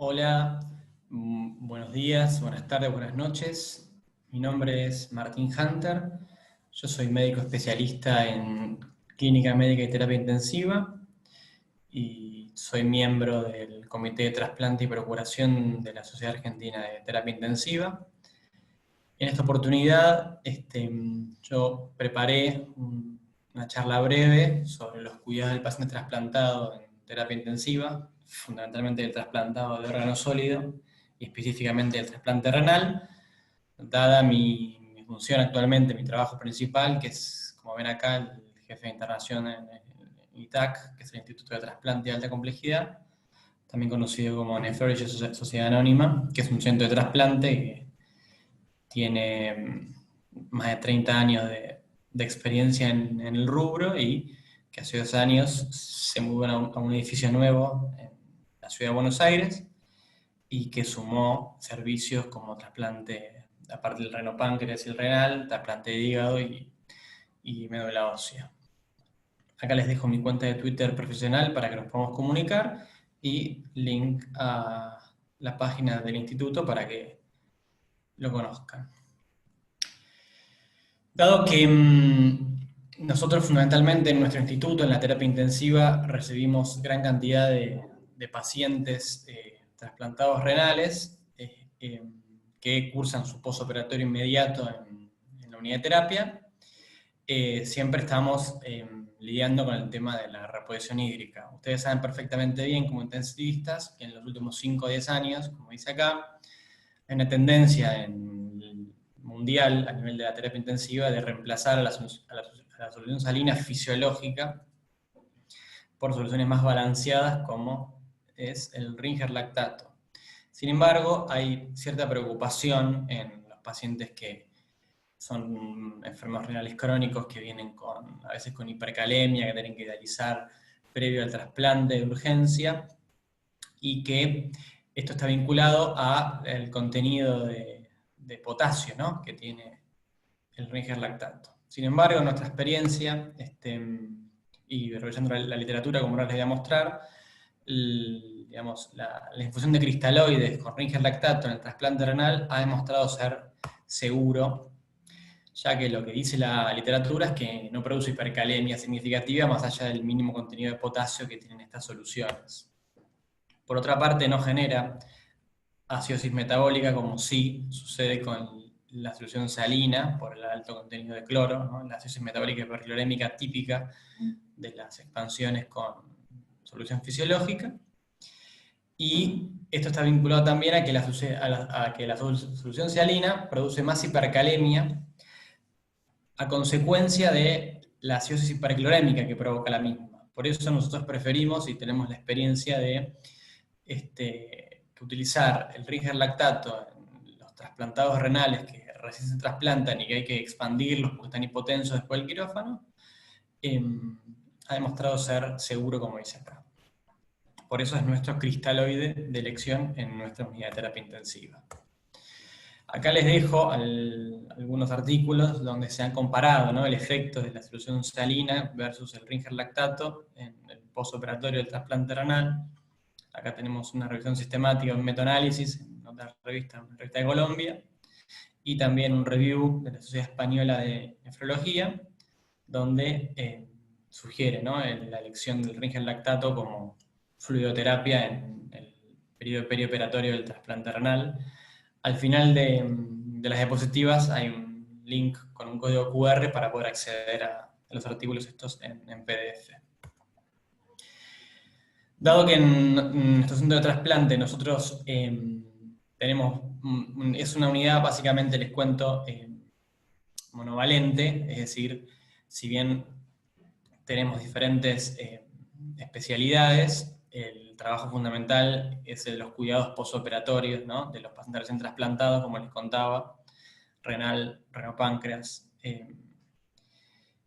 Hola, buenos días, buenas tardes, buenas noches. Mi nombre es Martín Hunter. Yo soy médico especialista en clínica médica y terapia intensiva y soy miembro del Comité de Trasplante y Procuración de la Sociedad Argentina de Terapia Intensiva. En esta oportunidad yo preparé una charla breve sobre los cuidados del paciente trasplantado en terapia intensiva, fundamentalmente del trasplantado de órgano sólido y específicamente del trasplante renal, dada mi función actualmente, mi trabajo principal, que es, como ven acá, el jefe de internación en ITAC, que es el Instituto de Trasplante de Alta Complejidad, también conocido como Nephrology Sociedad Anónima, que es un centro de trasplante que tiene más de 30 años de experiencia en el rubro y que hace 2 años se mudó a un edificio nuevo en la ciudad de Buenos Aires y que sumó servicios como trasplante, aparte del renopáncreas y el renal, trasplante de hígado y médula ósea. Acá les dejo mi cuenta de Twitter profesional para que nos podamos comunicar y link a la página del instituto para que lo conozcan. Dado que nosotros fundamentalmente en nuestro instituto, en la terapia intensiva, recibimos gran cantidad de pacientes trasplantados renales que cursan su postoperatorio inmediato en la unidad de terapia, siempre estamos lidiando con el tema de la reposición hídrica. Ustedes saben perfectamente bien como intensivistas que en los últimos 5 o 10 años, como dice acá, hay una tendencia mundial a nivel de la terapia intensiva de reemplazar a la solución salina fisiológica por soluciones más balanceadas como es el Ringer lactato. Sin embargo, hay cierta preocupación en los pacientes que son enfermos renales crónicos que vienen a veces con hipercalemia, que tienen que dializar previo al trasplante de urgencia, y que esto está vinculado al contenido de potasio, ¿no?, que tiene el Ringer lactato. Sin embargo, en nuestra experiencia, y revisando la literatura, como ahora les voy a mostrar, la infusión de cristaloides con Ringer lactato en el trasplante renal ha demostrado ser seguro, ya que lo que dice la literatura es que no produce hipercalemia significativa más allá del mínimo contenido de potasio que tienen estas soluciones. Por otra parte, no genera acidosis metabólica como sí sucede con la solución salina por el alto contenido de cloro, ¿no? La acidosis metabólica hiperclorémica típica de las expansiones con solución fisiológica. Y esto está vinculado también a que la solución salina produce más hipercalemia a consecuencia de la acidosis hiperclorémica que provoca la misma. Por eso nosotros preferimos y tenemos la experiencia de que utilizar el Ringer lactato en los trasplantados renales que recién se trasplantan y que hay que expandirlos porque están hipotensos después del quirófano, ha demostrado ser seguro, como dice acá. Por eso es nuestro cristaloide de elección en nuestra unidad de terapia intensiva. Acá les dejo algunos artículos donde se han comparado, ¿no?, el efecto de la solución salina versus el Ringer lactato en el postoperatorio del trasplante renal. Acá tenemos una revisión sistemática, un metaanálisis en otra revista, una revista de Colombia, y también un review de la Sociedad Española de Nefrología, donde sugiere, ¿no?, la elección del Ringer lactato como fluidoterapia en el periodo perioperatorio del trasplante renal. Al final de las diapositivas hay un link con un código QR para poder acceder a los artículos estos en PDF. Dado que en nuestro centro de trasplante nosotros tenemos, es una unidad, básicamente les cuento, monovalente, es decir, si bien tenemos diferentes especialidades, el trabajo fundamental es el de los cuidados posoperatorios, ¿no?, de los pacientes recién trasplantados, como les contaba, renal, renopáncreas,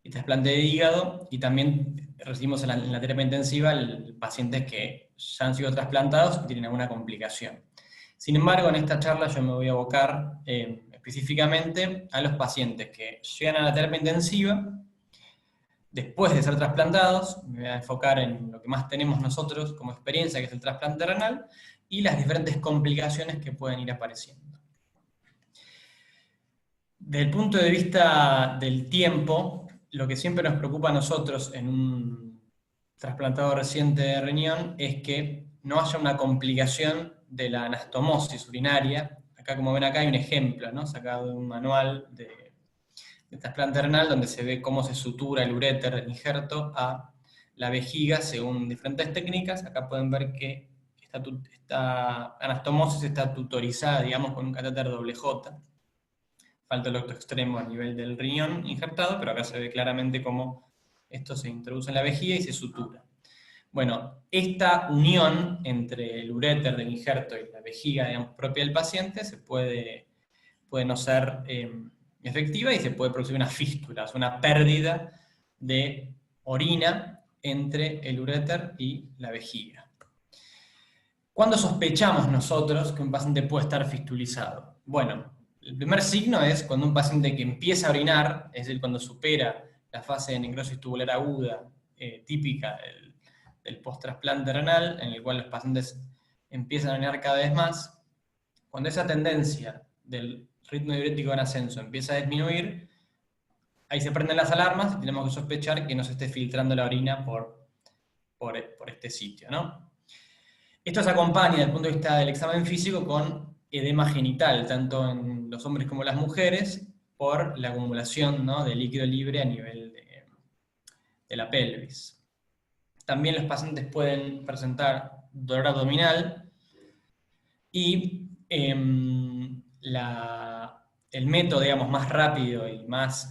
y trasplante de hígado, y también recibimos en la terapia intensiva pacientes que ya han sido trasplantados y tienen alguna complicación. Sin embargo, en esta charla yo me voy a abocar específicamente a los pacientes que llegan a la terapia intensiva después de ser trasplantados. Me voy a enfocar en lo que más tenemos nosotros como experiencia, que es el trasplante renal, y las diferentes complicaciones que pueden ir apareciendo. Desde el punto de vista del tiempo, lo que siempre nos preocupa a nosotros en un trasplantado reciente de riñón es que no haya una complicación de la anastomosis urinaria. Acá, como ven acá, hay un ejemplo, ¿no?, sacado de un manual de trasplante renal donde se ve cómo se sutura el uréter, el injerto, a la vejiga según diferentes técnicas. Acá pueden ver que esta anastomosis está tutorizada, digamos, con un catéter doble J. Falta el otro extremo a nivel del riñón injertado, pero acá se ve claramente cómo esto se introduce en la vejiga y se sutura. Bueno, esta unión entre el uréter del injerto y la vejiga, digamos, propia del paciente puede no ser efectiva y se puede producir una fístula, o sea, una pérdida de orina entre el uréter y la vejiga. ¿Cuándo sospechamos nosotros que un paciente puede estar fistulizado? Bueno, el primer signo es cuando un paciente que empieza a orinar, es decir, cuando supera la fase de necrosis tubular aguda típica del post-trasplante renal, en el cual los pacientes empiezan a orinar cada vez más. Cuando esa tendencia del ritmo diurético en ascenso empieza a disminuir, ahí se prenden las alarmas y tenemos que sospechar que no se esté filtrando la orina por este sitio, ¿no? Esto se acompaña desde el punto de vista del examen físico con edema genital, tanto en los hombres como las mujeres, por la acumulación, ¿no?, de líquido libre a nivel de la pelvis. También los pacientes pueden presentar dolor abdominal y el método, digamos, más rápido y más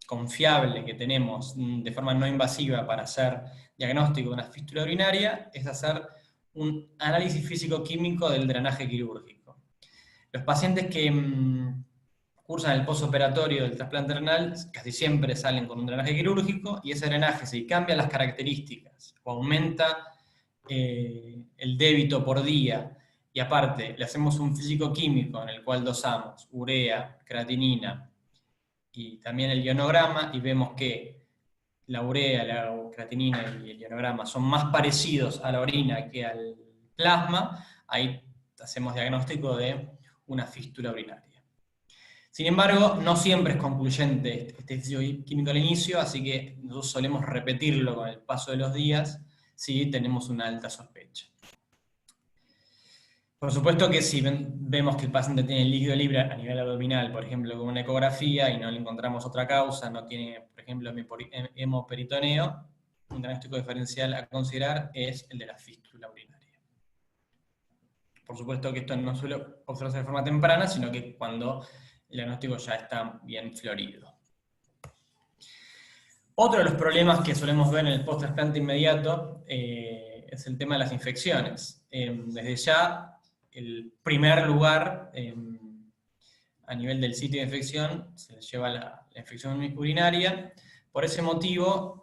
confiable que tenemos de forma no invasiva para hacer diagnóstico de una fístula urinaria es hacer un análisis físico-químico del drenaje quirúrgico. Los pacientes que cursan el postoperatorio del trasplante renal casi siempre salen con un drenaje quirúrgico, y ese drenaje, si cambia las características o aumenta el débito por día, y aparte le hacemos un físico-químico en el cual dosamos urea, creatinina y también el ionograma, y vemos que la urea, la creatinina y el ionograma son más parecidos a la orina que al plasma, ahí hacemos diagnóstico de una fístula urinaria. Sin embargo, no siempre es concluyente este físico químico al inicio, así que nosotros solemos repetirlo con el paso de los días si tenemos una alta sospecha. Por supuesto que si vemos que el paciente tiene líquido libre a nivel abdominal, por ejemplo, con una ecografía, y no le encontramos otra causa, no tiene, por ejemplo, hemoperitoneo, un diagnóstico diferencial a considerar es el de la fístula urinaria. Por supuesto que esto no suele observarse de forma temprana, sino que cuando el diagnóstico ya está bien florido. Otro de los problemas que solemos ver en el post-trasplante inmediato es el tema de las infecciones. Desde ya, el primer lugar a nivel del sitio de infección se lleva la infección urinaria. Por ese motivo,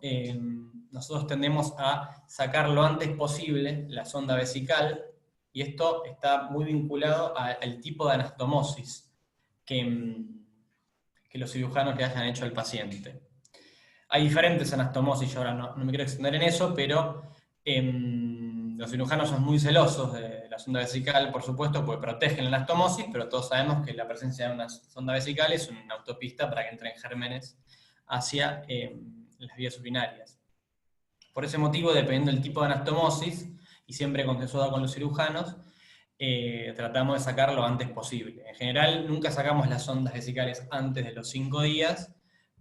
nosotros tendemos a sacar lo antes posible la sonda vesical, y esto está muy vinculado al tipo de anastomosis que los cirujanos le hayan hecho al paciente. Hay diferentes anastomosis, yo ahora no me quiero extender en eso, pero los cirujanos son muy celosos de la sonda vesical, por supuesto, porque protegen la anastomosis, pero todos sabemos que la presencia de una sonda vesical es una autopista para que entren gérmenes hacia las vías urinarias. Por ese motivo, dependiendo del tipo de anastomosis, y siempre consensuado con los cirujanos, tratamos de sacar lo antes posible. En general, nunca sacamos las sondas vesicales antes de los 5 días,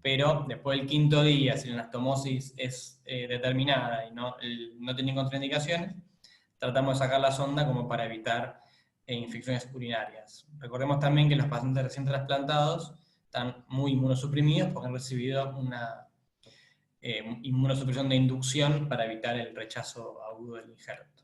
pero después del 5.º día, si la anastomosis es determinada y no tiene contraindicaciones, tratamos de sacar la sonda como para evitar infecciones urinarias. Recordemos también que los pacientes recién trasplantados están muy inmunosuprimidos porque han recibido una inmunosupresión de inducción para evitar el rechazo agudo del injerto.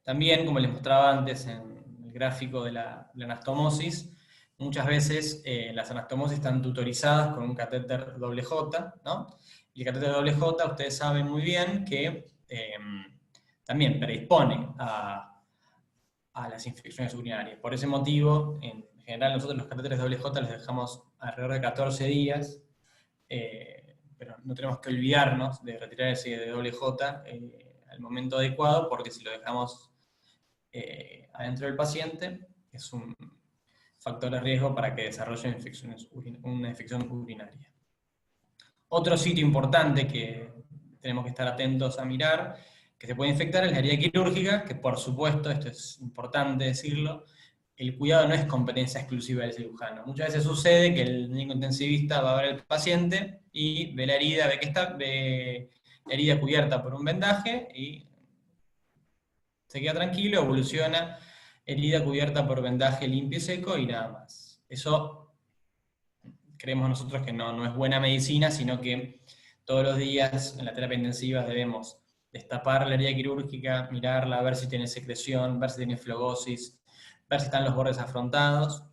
También, como les mostraba antes en el gráfico de la anastomosis, muchas veces las anastomosis están tutorizadas con un catéter doble J, ¿no? Y el catéter doble J, ustedes saben muy bien que también predispone a las infecciones urinarias. Por ese motivo, en general nosotros los catéteres doble J los dejamos alrededor de 14 días pero no tenemos que olvidarnos de retirar ese WJ al momento adecuado, porque si lo dejamos adentro del paciente, es un factor de riesgo para que desarrolle una infección urinaria. Otro sitio importante que tenemos que estar atentos a mirar, que se puede infectar, es la herida quirúrgica, que por supuesto, esto es importante decirlo, el cuidado no es competencia exclusiva del cirujano. Muchas veces sucede que el médico intensivista va a ver al paciente y ve la herida, ve la herida cubierta por un vendaje y se queda tranquilo, evoluciona, herida cubierta por vendaje limpio y seco y nada más. Eso creemos nosotros que no es buena medicina, sino que todos los días en la terapia intensiva debemos destapar la herida quirúrgica, mirarla, ver si tiene secreción, ver si tiene flegosis, ver si están los bordes afrontados,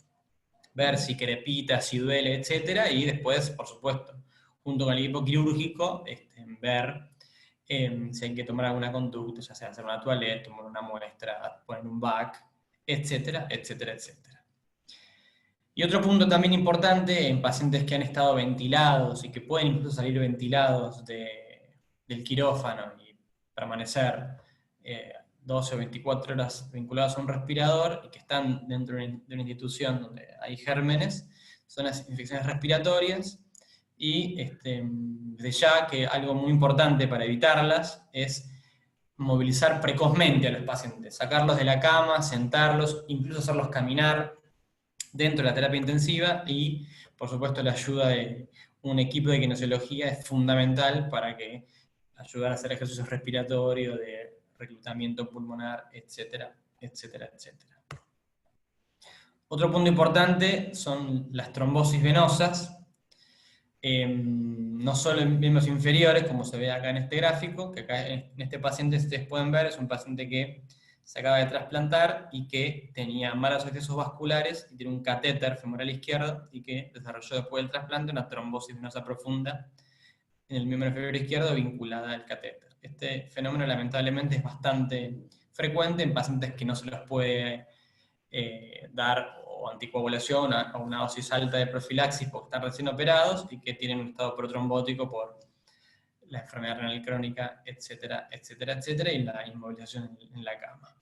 ver si crepita, si duele, etc. Y después, por supuesto, junto con el equipo quirúrgico, ver si hay que tomar alguna conducta, ya sea hacer una toalette, tomar una muestra, poner un back, etcétera, etcétera, etcétera. Y otro punto también importante en pacientes que han estado ventilados y que pueden incluso salir ventilados del quirófano y permanecer 12 o 24 horas vinculados a un respirador y que están dentro de una institución donde hay gérmenes, son las infecciones respiratorias. Y desde ya que algo muy importante para evitarlas es movilizar precozmente a los pacientes, sacarlos de la cama, sentarlos, incluso hacerlos caminar dentro de la terapia intensiva, y por supuesto la ayuda de un equipo de kinesiología es fundamental para que ayudar a hacer ejercicios respiratorios, de reclutamiento pulmonar, etcétera, etcétera, etcétera. Otro punto importante son las trombosis venosas, no solo en miembros inferiores, como se ve acá en este gráfico, que acá en este paciente, ustedes pueden ver, es un paciente que se acaba de trasplantar y que tenía malos accesos vasculares y tiene un catéter femoral izquierdo y que desarrolló después del trasplante una trombosis venosa profunda en el miembro inferior izquierdo vinculada al catéter. Este fenómeno lamentablemente es bastante frecuente en pacientes que no se los puede dar o anticoagulación o una dosis alta de profilaxis porque están recién operados y que tienen un estado protrombótico por la enfermedad renal crónica, etcétera, etcétera, etcétera, y la inmovilización en la cama.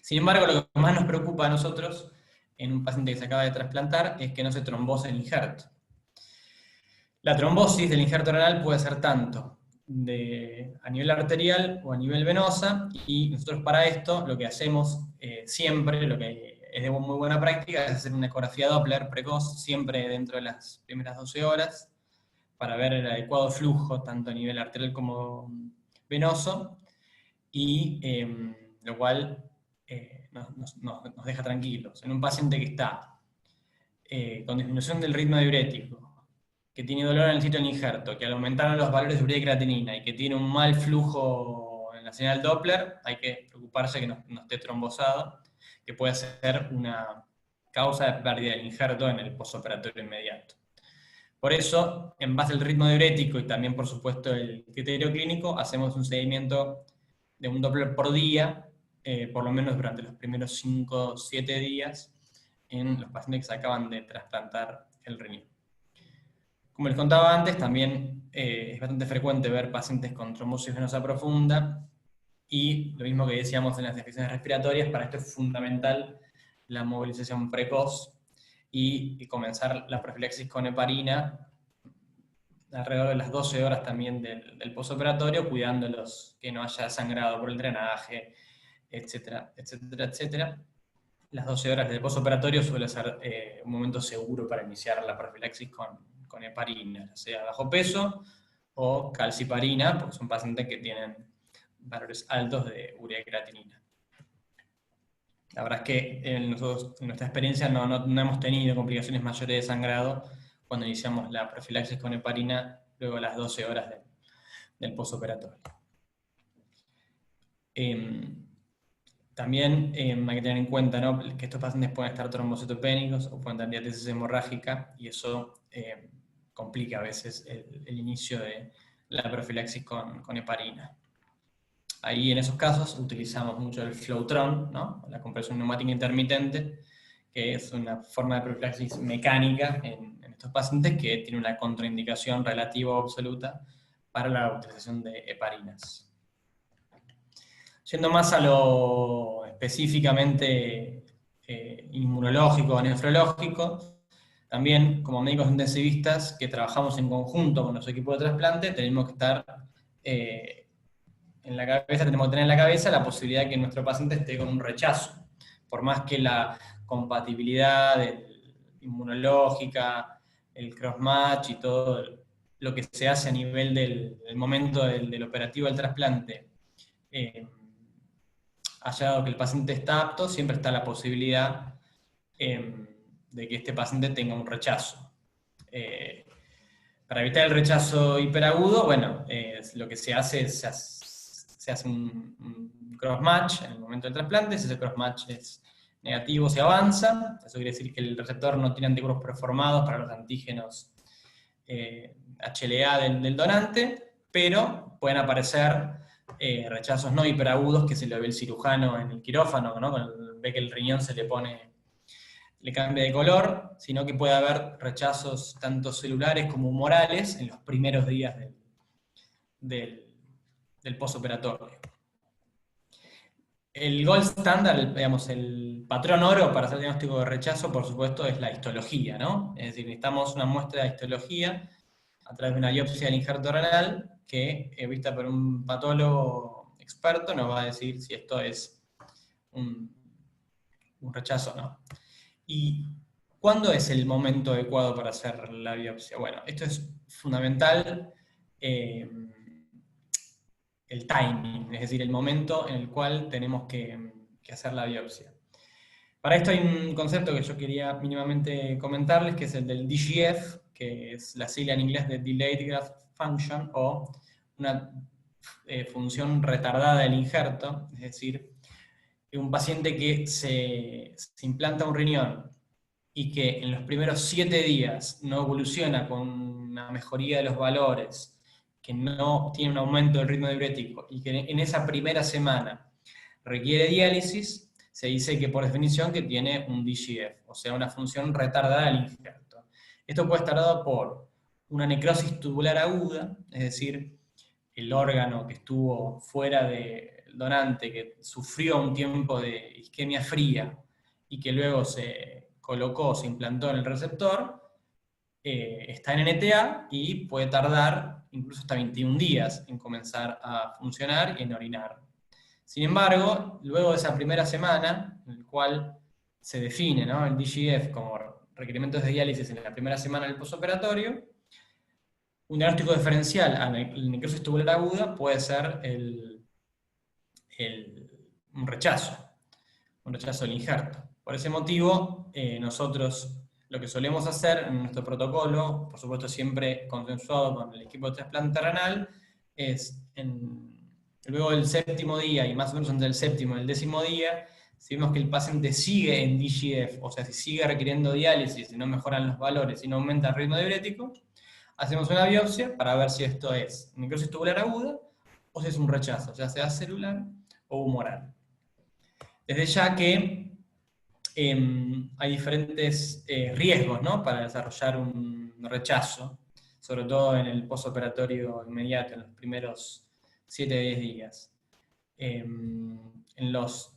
Sin embargo, lo que más nos preocupa a nosotros en un paciente que se acaba de trasplantar es que no se trombose el injerto. La trombosis del injerto renal puede ser tanto a nivel arterial o a nivel venosa, y nosotros para esto lo que hacemos siempre, lo que es de muy buena práctica, es hacer una ecografía Doppler precoz, siempre dentro de las primeras 12 horas, para ver el adecuado flujo, tanto a nivel arterial como venoso, y lo cual nos deja tranquilos. En un paciente que está con disminución del ritmo diurético, que tiene dolor en el sitio del injerto, que al aumentaron los valores de urea y creatinina y que tiene un mal flujo en la señal Doppler, hay que preocuparse que no esté trombosado, que puede ser una causa de pérdida del injerto en el postoperatorio inmediato. Por eso, en base al ritmo diurético y también, por supuesto, el criterio clínico, hacemos un seguimiento de un Doppler por día, por lo menos durante los primeros 5 o 7 días, en los pacientes que se acaban de trasplantar el riñón. Como les contaba antes, también es bastante frecuente ver pacientes con trombosis venosa profunda, y lo mismo que decíamos en las infecciones respiratorias, para esto es fundamental la movilización precoz y comenzar la profilaxis con heparina alrededor de las 12 horas también del postoperatorio, cuidándolos que no haya sangrado por el drenaje, etcétera, etcétera, etcétera. Las 12 horas del postoperatorio suele ser un momento seguro para iniciar la profilaxis con heparina, sea bajo peso o calciparina, porque son pacientes que tienen valores altos de urea y creatinina. La verdad es que nosotros, en nuestra experiencia, no hemos tenido complicaciones mayores de sangrado cuando iniciamos la profilaxis con heparina luego de las 12 horas del postoperatorio. También hay que tener en cuenta, ¿no?, que estos pacientes pueden estar trombocitopénicos o pueden tener diátesis hemorrágica, y eso complica a veces el inicio de la profilaxis con heparina. Ahí, en esos casos, utilizamos mucho el Flowtron, ¿no?, la compresión neumática intermitente, que es una forma de profilaxis mecánica en estos pacientes que tienen una contraindicación relativa o absoluta para la utilización de heparinas. Yendo más a lo específicamente inmunológico o nefrológico, también como médicos intensivistas que trabajamos en conjunto con los equipos de trasplante, tenemos que estar en la cabeza, tenemos que tener en la cabeza la posibilidad de que nuestro paciente esté con un rechazo. Por más que la compatibilidad inmunológica, el crossmatch y todo lo que se hace a nivel del momento del operativo del trasplante haya dado que el paciente está apto, siempre está la posibilidad de que este paciente tenga un rechazo. Para evitar el rechazo hiperagudo, bueno, lo que se hace es se hace un crossmatch en el momento del trasplante. Si ese crossmatch es negativo, se avanza. Eso quiere decir que el receptor no tiene anticuerpos preformados para los antígenos HLA del donante, pero pueden aparecer rechazos no hiperagudos que se lo ve el cirujano en el quirófano, ¿no? Cuando ve que el riñón le cambia de color, sino que puede haber rechazos tanto celulares como humorales en los primeros días del postoperatorio. El gold standard, digamos, el patrón oro para hacer diagnóstico de rechazo, por supuesto, es la histología, ¿no? Es decir, necesitamos una muestra de histología a través de una biopsia del injerto renal que, vista por un patólogo experto, nos va a decir si esto es un rechazo o no. ¿Y cuándo es el momento adecuado para hacer la biopsia? Bueno, esto es fundamental, el timing, es decir, el momento en el cual tenemos que hacer la biopsia. Para esto hay un concepto que yo quería mínimamente comentarles, que es el del DGF, que es la sigla en inglés de Delayed Graft Function, o una función retardada del injerto, es decir, un paciente que se implanta un riñón y que en los primeros 7 días no evoluciona con una mejoría de los valores, que no tiene un aumento del ritmo diurético y que en esa primera semana requiere diálisis, se dice que por definición que tiene un DGF, o sea, una función retardada del injerto. Esto puede estar dado por una necrosis tubular aguda, es decir, el órgano que estuvo fuera del donante, que sufrió un tiempo de isquemia fría y que luego se colocó, se implantó en el receptor, está en NTA y puede tardar incluso hasta 21 días en comenzar a funcionar y en orinar. Sin embargo, luego de esa primera semana, en la cual se define, ¿no?, el DGF como requerimientos de diálisis en la primera semana del postoperatorio, un diagnóstico diferencial a la necrosis tubular aguda puede ser un rechazo del injerto. Por ese motivo, nosotros lo que solemos hacer en nuestro protocolo, por supuesto siempre consensuado con el equipo de trasplante renal, es luego del 7º día y más o menos entre el 7º y el 10º día, si vemos que el paciente sigue en DGF, o sea, si sigue requiriendo diálisis, si no mejoran los valores, si no aumenta el ritmo diurético, hacemos una biopsia para ver si esto es necrosis tubular aguda o si es un rechazo, ya sea celular o humoral. Desde ya que hay diferentes riesgos, ¿no?, para desarrollar un rechazo, sobre todo en el postoperatorio inmediato, en los primeros 7-10 días. En los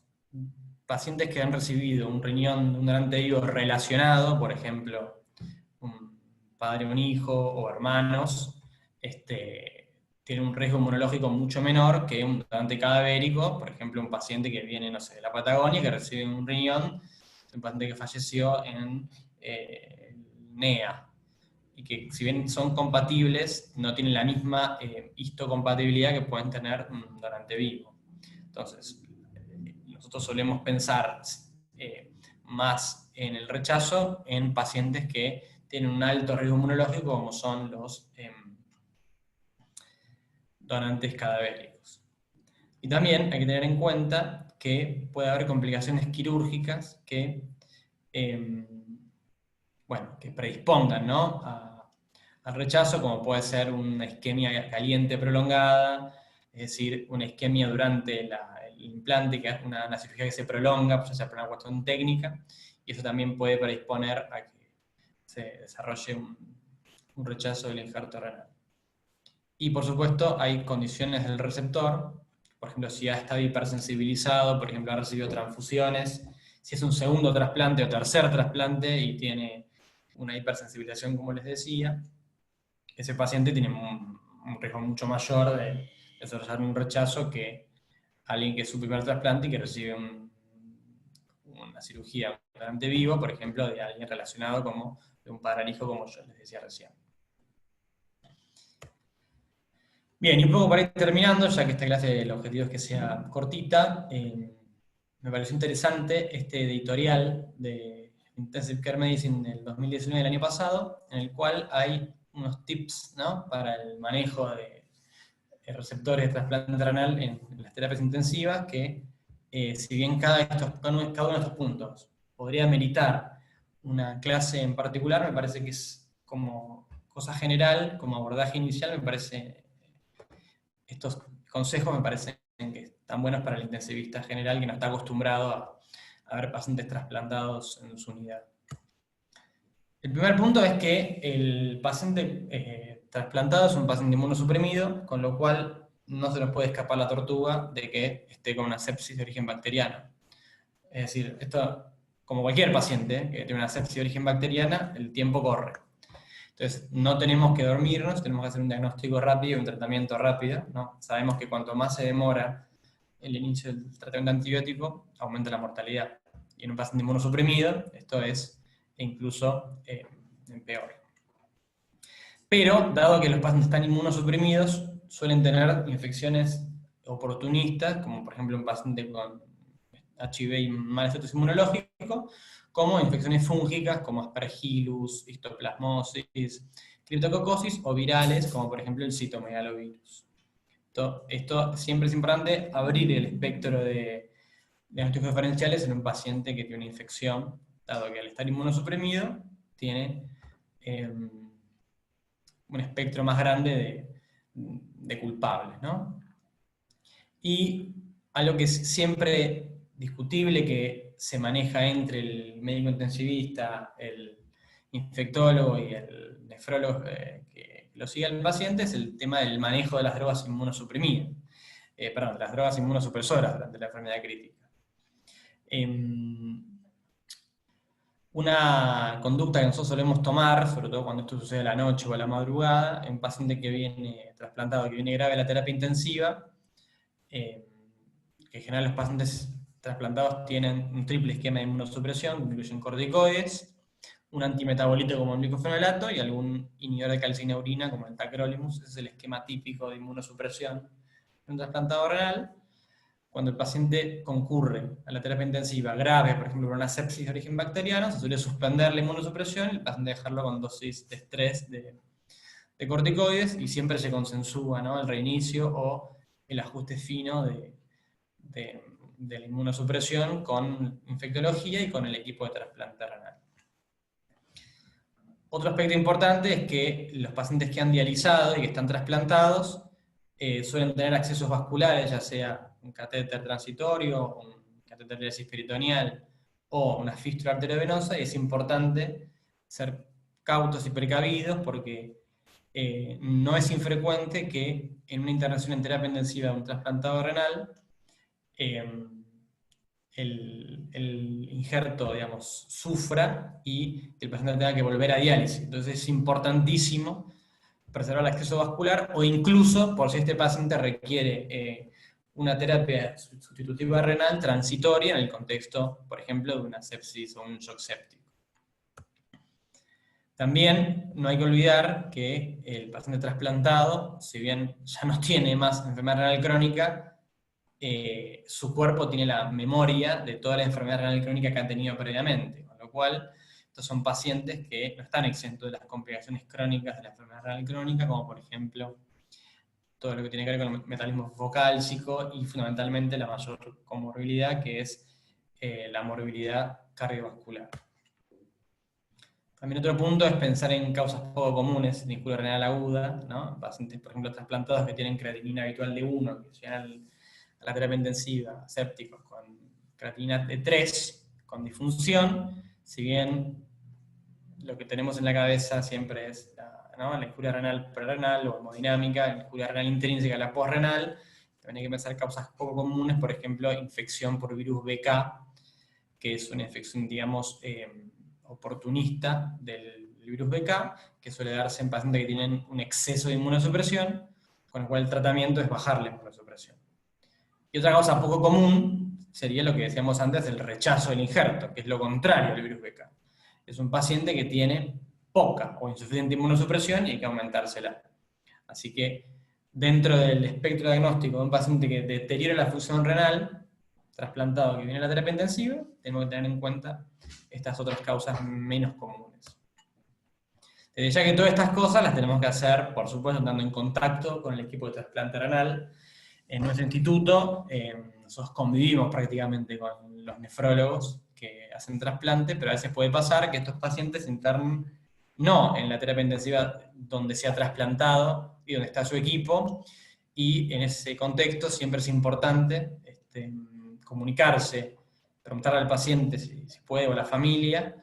pacientes que han recibido un riñón de un donante vivo relacionado, por ejemplo, un padre, un hijo o hermanos, tiene un riesgo inmunológico mucho menor que un donante cadavérico, por ejemplo, un paciente que viene, no sé, de la Patagonia, que recibe un riñón, un paciente que falleció en NEA, y que si bien son compatibles, no tienen la misma histocompatibilidad que pueden tener un donante vivo. Entonces, nosotros solemos pensar más en el rechazo en pacientes que tienen un alto riesgo inmunológico, como son los donantes cadavéricos. Y también hay que tener en cuenta que puede haber complicaciones quirúrgicas que, que predispongan, ¿no?, al rechazo, como puede ser una isquemia caliente prolongada, es decir, una isquemia durante el implante, que es una cirugía que se prolonga, pues ya sea por una cuestión técnica, y eso también puede predisponer a que se desarrolle un rechazo del injerto renal. Y por supuesto hay condiciones del receptor, por ejemplo, si ya está hipersensibilizado, por ejemplo, ha recibido transfusiones, si es un segundo trasplante o tercer trasplante y tiene una hipersensibilización, como les decía, ese paciente tiene un riesgo mucho mayor de desarrollar un rechazo que alguien que es su primer trasplante y que recibe una cirugía bastante vivo, por ejemplo, de alguien relacionado como de un padre al hijo, como yo les decía recién. Bien, y un poco para ir terminando, ya que esta clase el objetivo es que sea cortita, me pareció interesante este editorial de Intensive Care Medicine del 2019, del año pasado, en el cual hay unos tips, ¿no?, para el manejo de receptores de trasplante renal en las terapias intensivas, que si bien cada uno de estos puntos podría meritar una clase en particular, me parece que es como cosa general, como abordaje inicial, me parece, estos consejos me parecen que están buenos para el intensivista general que no está acostumbrado a ver pacientes trasplantados en su unidad. El primer punto es que el paciente trasplantado es un paciente inmunosuprimido, con lo cual no se nos puede escapar la tortuga de que esté con una sepsis de origen bacteriano. Es decir, esto, como cualquier paciente que tiene una sepsis de origen bacteriana, el tiempo corre. Entonces, no tenemos que dormirnos, tenemos que hacer un diagnóstico rápido y un tratamiento rápido, ¿no? Sabemos que cuanto más se demora el inicio del tratamiento antibiótico, aumenta la mortalidad. Y en un paciente inmunosuprimido, esto es incluso peor. Pero, dado que los pacientes están inmunosuprimidos, suelen tener infecciones oportunistas, como por ejemplo un paciente con HIV y mal estatus inmunológico, como infecciones fúngicas como Aspergillus, histoplasmosis, criptococosis, o virales, como por ejemplo el citomegalovirus. Esto siempre es importante abrir el espectro de diagnósticos diferenciales en un paciente que tiene una infección, dado que al estar inmunosuprimido tiene un espectro más grande de culpables, ¿no? Y algo que es siempre discutible, que se maneja entre el médico intensivista, el infectólogo y el nefrólogo que lo sigue al paciente, es el tema del manejo de las drogas inmunosuprimidas. Perdón, de las drogas inmunosupresoras durante la enfermedad crítica. Una conducta que nosotros solemos tomar, sobre todo cuando esto sucede a la noche o a la madrugada, en un paciente que viene trasplantado, que viene grave a la terapia intensiva, que en general los pacientes trasplantados tienen un triple esquema de inmunosupresión, que incluyen corticoides, un antimetabolito como el micofenolato y algún inhibidor de calcineurina como el tacrolimus. Ese es el esquema típico de inmunosupresión de un trasplantado renal. Cuando el paciente concurre a la terapia intensiva grave, por ejemplo, por una sepsis de origen bacteriano, se suele suspender la inmunosupresión y el paciente dejarlo con dosis de estrés de corticoides, y siempre se consensúa, ¿no?, el reinicio o el ajuste fino de la inmunosupresión con infectología y con el equipo de trasplante renal. Otro aspecto importante es que los pacientes que han dializado y que están trasplantados suelen tener accesos vasculares, ya sea un catéter transitorio, un catéter de diálisis peritoneal o una fístula arteriovenosa, y es importante ser cautos y precavidos porque no es infrecuente que en una internación en terapia intensiva de un trasplantado renal el injerto, digamos, sufra y el paciente tenga que volver a diálisis. Entonces es importantísimo preservar el acceso vascular, o incluso, por si este paciente requiere una terapia sustitutiva renal transitoria en el contexto, por ejemplo, de una sepsis o un shock séptico. También no hay que olvidar que el paciente trasplantado, si bien ya no tiene más enfermedad renal crónica, su cuerpo tiene la memoria de toda la enfermedad renal crónica que ha tenido previamente, con lo cual estos son pacientes que no están exentos de las complicaciones crónicas de la enfermedad renal crónica, como por ejemplo todo lo que tiene que ver con el metabolismo focálcico y fundamentalmente la mayor comorbilidad, que es la morbilidad cardiovascular. También otro punto es pensar en causas poco comunes de injuria renal aguda, ¿no? Pacientes, por ejemplo, trasplantados que tienen creatinina habitual de 1, que llegan a la terapia intensiva, sépticos con creatinina de 3, con disfunción, si bien lo que tenemos en la cabeza siempre es la injuria renal prerrenal o hemodinámica, la injuria renal intrínseca, la posrenal. También hay que pensar causas poco comunes, por ejemplo, infección por virus BK, que es una infección, digamos, oportunista del virus BK, que suele darse en pacientes que tienen un exceso de inmunosupresión, con el cual el tratamiento es bajar la inmunosupresión. Y otra causa poco común sería lo que decíamos antes, el rechazo del injerto, que es lo contrario del virus BK. Es un paciente que tiene poca o insuficiente inmunosupresión y hay que aumentársela. Así que dentro del espectro diagnóstico de un paciente que deteriora la función renal, trasplantado que viene a la terapia intensiva, tenemos que tener en cuenta estas otras causas menos comunes. Desde ya que todas estas cosas las tenemos que hacer, por supuesto, estando en contacto con el equipo de trasplante renal. En nuestro instituto, nosotros convivimos prácticamente con los nefrólogos que hacen trasplante, pero a veces puede pasar que estos pacientes se internen no en la terapia intensiva donde se ha trasplantado y donde está su equipo, y en ese contexto siempre es importante comunicarse, preguntarle al paciente si puede o a la familia,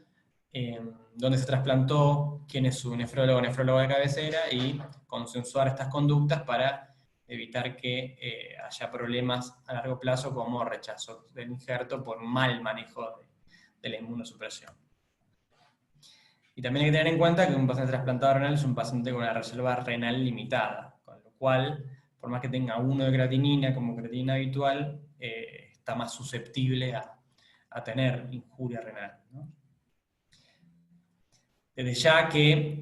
dónde se trasplantó, quién es su nefrólogo o nefróloga de cabecera, y consensuar estas conductas para evitar que haya problemas a largo plazo como rechazo del injerto por mal manejo de la inmunosupresión. Y también hay que tener en cuenta que un paciente trasplantado renal es un paciente con una reserva renal limitada, con lo cual, por más que tenga uno de creatinina como creatinina habitual, está más susceptible a tener injuria renal, ¿no? Desde ya que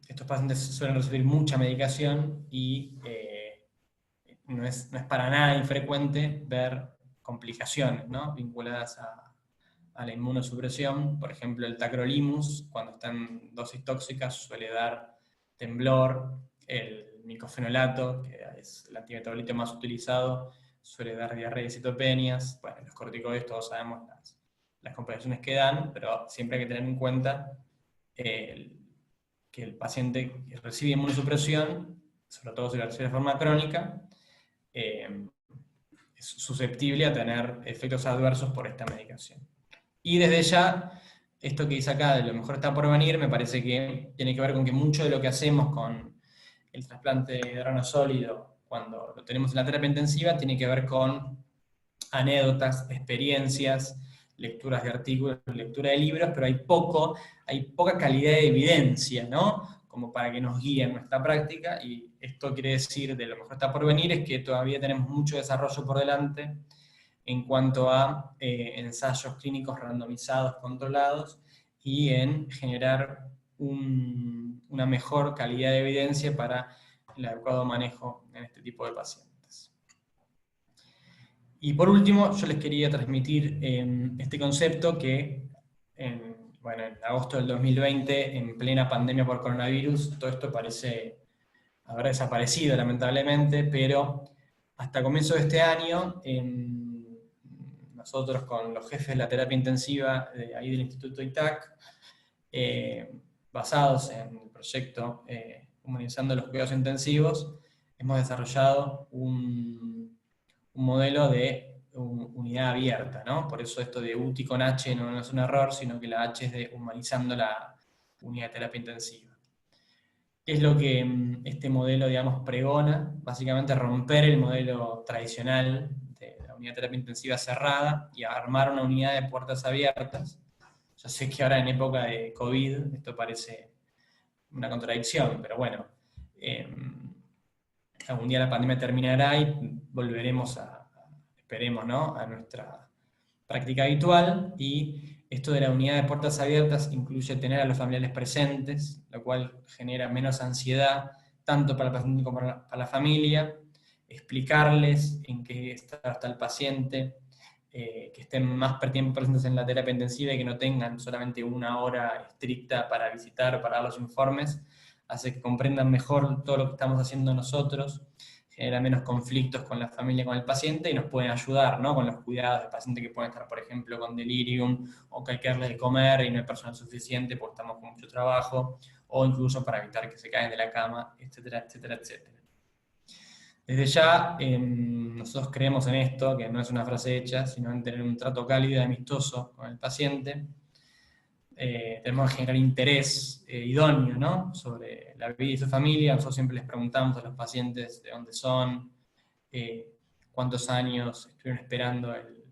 estos pacientes suelen recibir mucha medicación y no es para nada infrecuente ver complicaciones, ¿no?, vinculadas a la inmunosupresión. Por ejemplo, el tacrolimus, cuando está en dosis tóxicas, suele dar temblor. El micofenolato, que es el antimetabolito más utilizado, suele dar diarrea y citopenias. Bueno, los corticoides todos sabemos las complicaciones que dan, pero siempre hay que tener en cuenta que el paciente que recibe inmunosupresión, sobre todo si la recibe de forma crónica, es susceptible a tener efectos adversos por esta medicación. Y desde ya, esto que dice acá de lo mejor está por venir, me parece que tiene que ver con que mucho de lo que hacemos con el trasplante de órgano sólido, cuando lo tenemos en la terapia intensiva, tiene que ver con anécdotas, experiencias, lecturas de artículos, lectura de libros, pero hay poca calidad de evidencia, ¿no?, como para que nos guíe en nuestra práctica, y esto quiere decir, de lo mejor está por venir, es que todavía tenemos mucho desarrollo por delante en cuanto a ensayos clínicos randomizados, controlados, y en generar una mejor calidad de evidencia para el adecuado manejo en este tipo de pacientes. Y por último, yo les quería transmitir este concepto que en agosto del 2020, en plena pandemia por coronavirus, todo esto parece haber desaparecido lamentablemente, pero hasta comienzo de este año, nosotros con los jefes de la terapia intensiva ahí del Instituto ITAC, basados en el proyecto Humanizando los Cuidados Intensivos, hemos desarrollado un modelo de unidad abierta, ¿no? Por eso esto de UTI con H no es un error, sino que la H es de humanizando la unidad de terapia intensiva. ¿Qué es lo que este modelo, digamos, pregona? Básicamente romper el modelo tradicional de la unidad de terapia intensiva cerrada y armar una unidad de puertas abiertas. Yo sé que ahora en época de COVID esto parece una contradicción, pero bueno, algún día la pandemia terminará y volveremos esperemos, ¿no?, a nuestra práctica habitual, y esto de la unidad de puertas abiertas incluye tener a los familiares presentes, lo cual genera menos ansiedad, tanto para el paciente como para la familia, explicarles en qué estado está el paciente, que estén más tiempo presentes en la terapia intensiva y que no tengan solamente una hora estricta para visitar, para dar los informes, hace que comprendan mejor todo lo que estamos haciendo nosotros, genera menos conflictos con la familia, con el paciente, y nos pueden ayudar, ¿no?, con los cuidados del paciente que pueden estar, por ejemplo, con delirium, o que hay que darle de comer y no hay personal suficiente porque estamos con mucho trabajo, o incluso para evitar que se caigan de la cama, etcétera, etcétera, etcétera. Desde ya, nosotros creemos en esto, que no es una frase hecha, sino en tener un trato cálido y amistoso con el paciente. tenemos que generar interés idóneo, ¿no? Sobre la vida y su familia. Nosotros siempre les preguntamos a los pacientes de dónde son, cuántos años estuvieron esperando el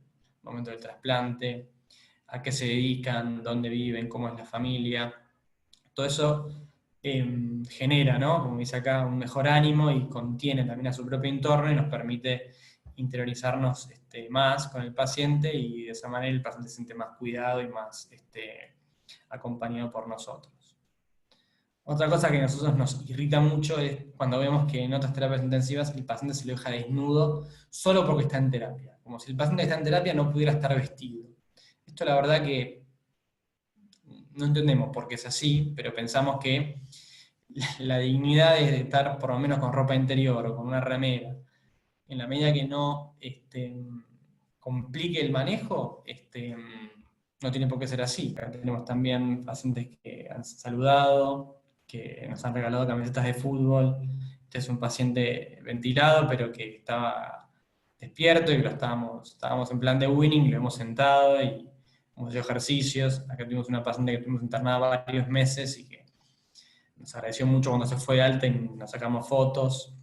momento del trasplante, a qué se dedican, dónde viven, cómo es la familia. Todo eso genera, ¿no? Como dice acá, un mejor ánimo y contiene también a su propio entorno y nos permite interiorizarnos más con el paciente, y de esa manera el paciente se siente más cuidado y más acompañado por nosotros. Otra cosa que a nosotros nos irrita mucho es cuando vemos que en otras terapias intensivas el paciente se lo deja desnudo solo porque está en terapia. Como si el paciente que está en terapia no pudiera estar vestido. Esto la verdad que no entendemos por qué es así, pero pensamos que la dignidad es de estar por lo menos con ropa interior o con una remera. En la medida que no complique el manejo, no tiene por qué ser así. Acá tenemos también pacientes que han saludado, que nos han regalado camisetas de fútbol. Este es un paciente ventilado, pero que estaba despierto y lo estábamos en plan de winning, lo hemos sentado y hemos hecho ejercicios. Acá tuvimos una paciente que tuvimos internada varios meses y que nos agradeció mucho cuando se fue de alta y nos sacamos fotos.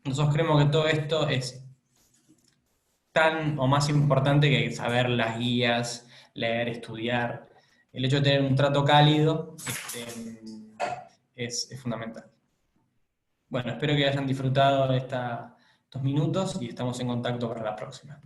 Nosotros creemos que todo esto es tan o más importante que saber las guías, leer, estudiar. El hecho de tener un trato cálido es fundamental. Bueno, espero que hayan disfrutado estos minutos y estamos en contacto para la próxima.